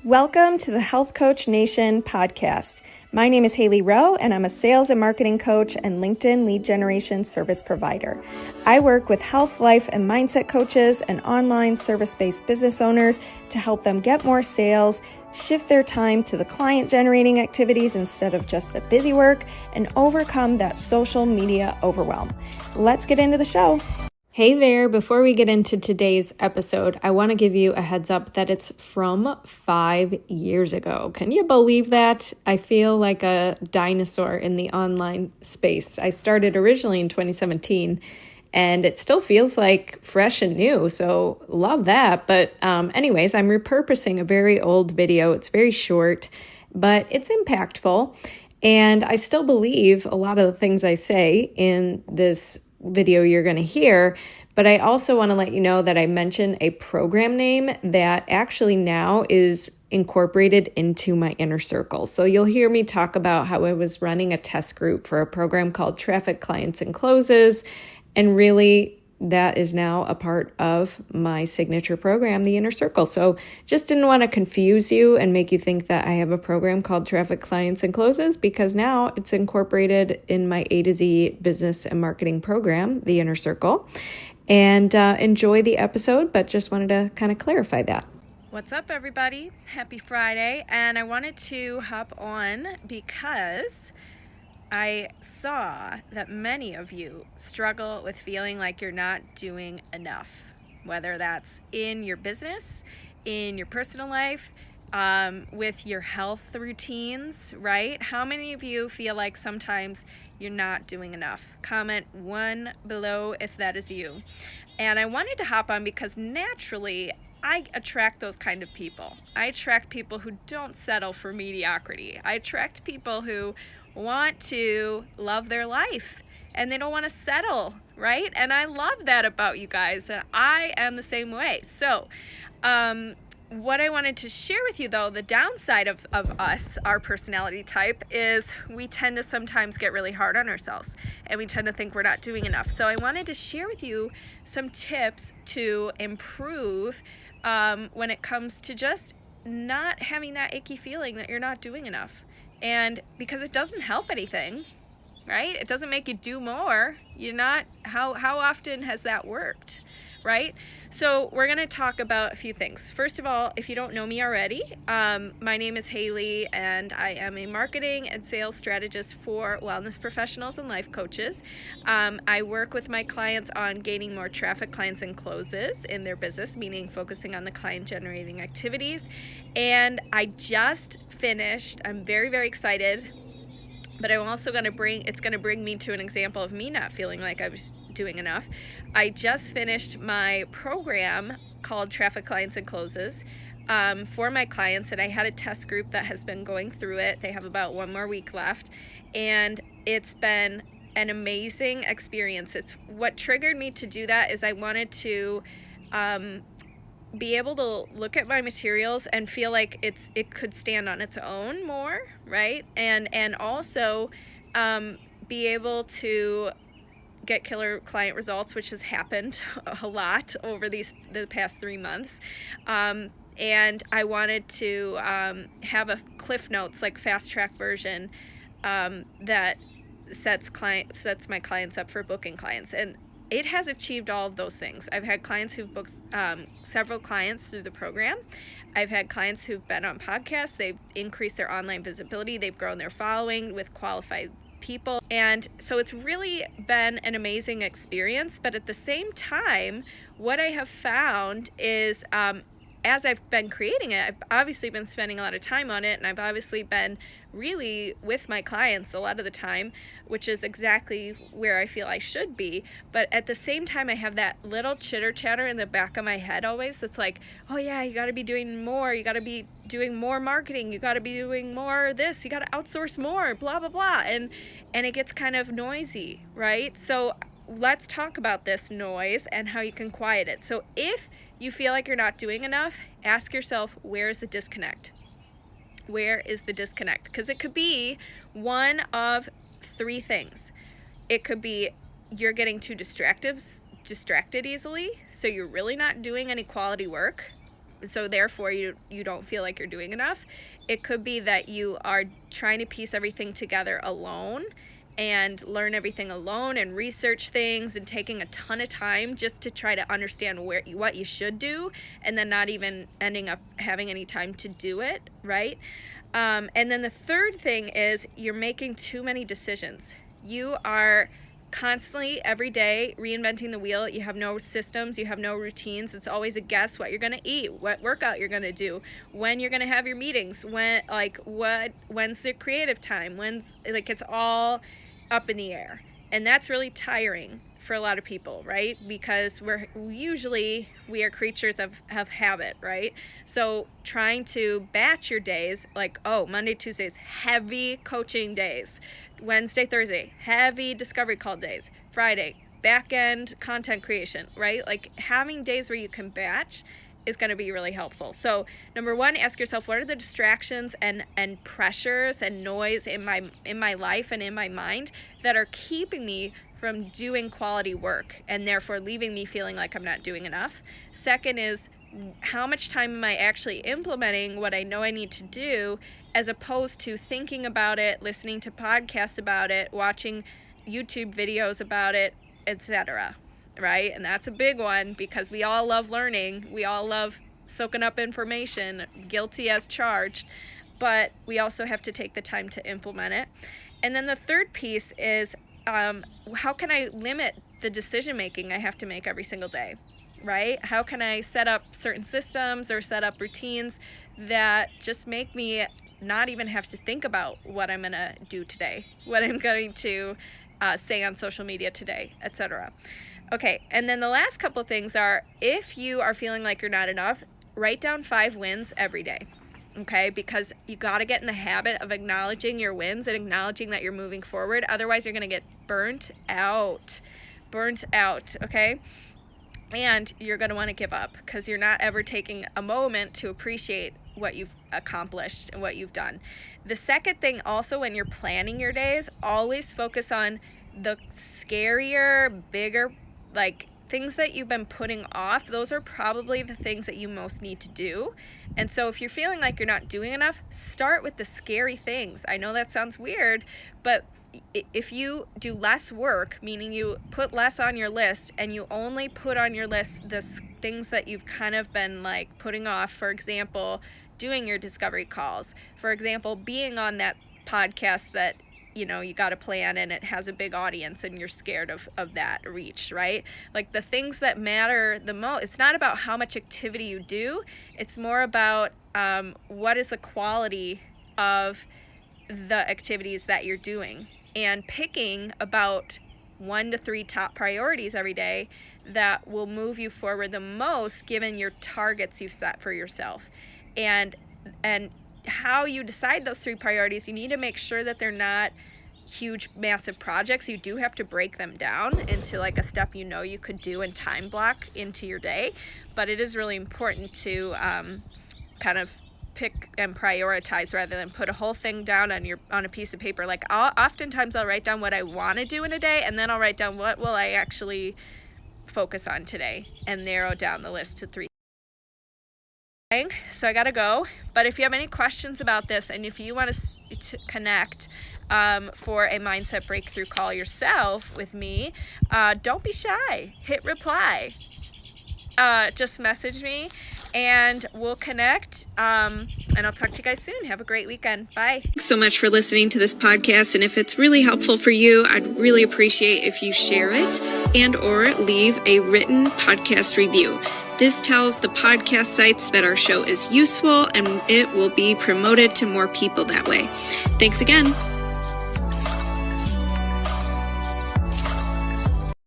Welcome to the Health Coach Nation podcast. My name is Haley Rowe, and I'm a sales and marketing coach and LinkedIn lead generation service provider. I work with health, life, and mindset coaches and online service-based business owners to help them get more sales, shift their time to the client-generating activities instead of just the busy work, and overcome that social media overwhelm. Let's get into the show. Hey there, before we get into today's episode, I want to give you a heads up that it's from 5 years ago. Can you believe that? I feel like a dinosaur in the online space. I started originally in 2017 and it still feels like fresh and new, so love that. But anyways, I'm repurposing a very old video. It's very short, but it's impactful. And I still believe a lot of the things I say in this video you're going to hear, but I also want to let you know that I mentioned a program name that actually now is incorporated into my inner circle. So you'll hear me talk about how I was running a test group for a program called Traffic Clients and Closes, and really that is now a part of my signature program, the Inner Circle. So just didn't want to confuse you and make you think that I have a program called Traffic Clients and Closes, because now it's incorporated in my A to Z business and marketing program, the Inner Circle. And enjoy the episode, but just wanted to kind of clarify that. What's up, everybody? Happy Friday. And I wanted to hop on because I saw that many of you struggle with feeling like you're not doing enough, whether that's in your business, in your personal life, with your health routines, right? How many of you feel like sometimes you're not doing enough? Comment 1 below if that is you. And I wanted to hop on because naturally I attract those kind of people. I attract people who don't settle for mediocrity. I attract people who want to love their life and they don't want to settle, right? And I love that about you guys, and I am the same way. So what I wanted to share with you, though, the downside of us, our personality type, is we tend to sometimes get really hard on ourselves and we tend to think we're not doing enough. So I wanted to share with you some tips to improve when it comes to just not having that icky feeling that you're not doing enough. And because it doesn't help anything, right? It doesn't make you do more. You're not, how often has that worked, right? So we're going to talk about a few things. First of all, if you don't know me already, my name is Haley, and I am a marketing and sales strategist for wellness professionals and life coaches. I work with my clients on gaining more traffic, clients, and closes in their business, meaning focusing on the client-generating activities. And I just finished, I'm very, very excited, but I'm also going to bring me to an example of me not feeling like I was doing enough. I just finished my program called Traffic Clients and Closes for my clients, and I had a test group that has been going through it. They have about 1 more week left, and it's been an amazing experience. It's what triggered me to do that is I wanted to be able to look at my materials and feel like it could stand on its own more, right? And also be able to get killer client results, which has happened a lot over the past 3 months. And I wanted to have a Cliff Notes, like fast track version that sets my clients up for booking clients. And it has achieved all of those things. I've had clients who've booked several clients through the program. I've had clients who've been on podcasts. They've increased their online visibility. They've grown their following with qualified people. And so it's really been an amazing experience. But at the same time, what I have found is as I've been creating it, I've obviously been spending a lot of time on it, and I've obviously been really with my clients a lot of the time, which is exactly where I feel I should be. But at the same time, I have that little chitter chatter in the back of my head always that's like, oh yeah, you got to be doing more. You got to be doing more marketing. You got to be doing more this. You got to outsource more, blah, blah, blah. And it gets kind of noisy, right? So let's talk about this noise and how you can quiet it. So if you feel like you're not doing enough, ask yourself, where is the disconnect? Where is the disconnect? Because it could be one of 3 things. It could be you're getting too distracted easily, so you're really not doing any quality work, so therefore you don't feel like you're doing enough. It could be that you are trying to piece everything together alone and learn everything alone and research things and taking a ton of time just to try to understand what you should do, and then not even ending up having any time to do it, right? And then the third thing is you're making too many decisions. You are constantly every day reinventing the wheel. You have no systems, you have no routines. It's always a guess what you're going to eat, what workout you're going to do, when you're going to have your meetings, when's the creative time, it's all up in the air. And that's really tiring for a lot of people, right? Because we are creatures of habit, right? So trying to batch your days, Monday, Tuesdays, heavy coaching days, Wednesday, Thursday, heavy discovery call days, Friday, back end content creation, right? Like having days where you can batch is going to be really helpful. So number one, ask yourself, what are the distractions and pressures and noise in my life and in my mind that are keeping me from doing quality work and therefore leaving me feeling like I'm not doing enough? Second is, how much time am I actually implementing what I know I need to do, as opposed to thinking about it, listening to podcasts about it, watching YouTube videos about it, etc. Right? And that's a big one, because we all love learning. We all love soaking up information, guilty as charged, but we also have to take the time to implement it. And then the third piece is, how can I limit the decision making I have to make every single day, right? How can I set up certain systems or set up routines that just make me not even have to think about what I'm going to do today, what I'm going to say on social media today, etc. Okay, and then the last couple of things are, if you are feeling like you're not enough, write down 5 wins every day, okay? Because you got to get in the habit of acknowledging your wins and acknowledging that you're moving forward. Otherwise, you're going to get burnt out, okay? And you're going to want to give up, because you're not ever taking a moment to appreciate what you've accomplished and what you've done. The second thing also, when you're planning your days, always focus on the scarier, bigger, things that you've been putting off. Those are probably the things that you most need to do. And so if you're feeling like you're not doing enough, start with the scary things. I know that sounds weird, but if you do less work, meaning you put less on your list and you only put on your list the things that you've kind of been putting off, for example, doing your discovery calls, for example, being on that podcast that you got to plan and it has a big audience and you're scared of that reach, right? The things that matter the most, it's not about how much activity you do, it's more about what is the quality of the activities that you're doing, and picking about 1 to 3 top priorities every day that will move you forward the most, given your targets you've set for yourself. And how you decide those 3 priorities, you need to make sure that they're not huge, massive projects. You do have to break them down into a step you could do and time block into your day. But it is really important to kind of pick and prioritize rather than put a whole thing down on a piece of paper. Oftentimes I'll write down what I want to do in a day, and then I'll write down what will I actually focus on today, and narrow down the list to 3. So I gotta go, but if you have any questions about this, and if you want to connect for a mindset breakthrough call yourself with me, don't be shy. Hit reply. Just message me and we'll connect. And I'll talk to you guys soon. Have a great weekend. Bye. Thanks so much for listening to this podcast. And if it's really helpful for you, I'd really appreciate if you share it and or leave a written podcast review. This tells the podcast sites that our show is useful and it will be promoted to more people that way. Thanks again.